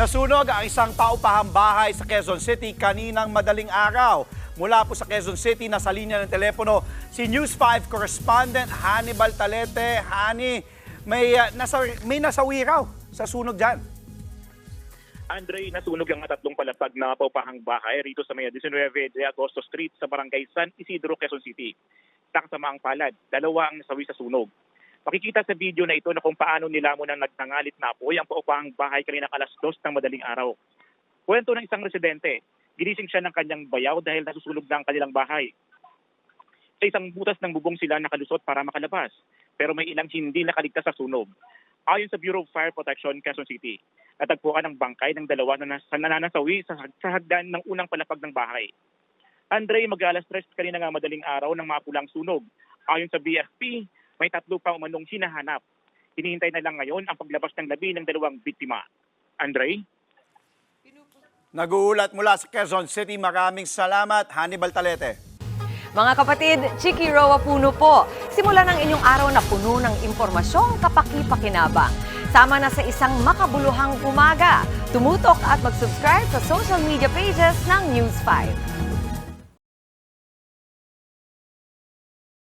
Nasunog ang isang paupahang bahay sa Quezon City kaninang madaling araw. Mula po sa Quezon City, nasa linya ng telepono si News 5 correspondent Hannibal Talete. Hani, may nasawi raw sa sunog dyan. Andre, nasunog ang tatlong palapag na paupahang bahay rito sa may 19 de Agosto Street sa barangay San Isidro, Quezon City. Sa kasamaang palad, dalawa ang nasawi sa sunog. Makikita sa video na ito na kung paano nilamon ng nagnangalit na apoy ang paupahang bahay kaninang alas 2 ng madaling araw. Kwento ng isang residente, ginising siya ng kanyang bayaw dahil nasusunog na ang kanilang bahay. Sa isang butas ng bubong sila nakalusot para makalabas, pero may ilang hindi nakaligtas sa sunog. Ayon sa Bureau of Fire Protection, Quezon City, natagpuan ang bangkay ng dalawa na nananasawi sa hagdan ng unang palapag ng bahay. Andre, mag-alas 3 kanina nga madaling araw ng mapulang sunog. Ayon sa BFP, may tatlo pa umanong hinahanap. Hinihintay na lang ngayon ang paglabas ng labi ng dalawang biktima. Andre? Nag-uulat mula sa Quezon City. Maraming salamat, Hannibal Talete. Mga kapatid, Chiki Roa Puno po. Simulan ang inyong araw na puno ng impormasyong kapaki-pakinabang. Sama na sa isang makabuluhang umaga. Tumutok at mag-subscribe sa social media pages ng News 5.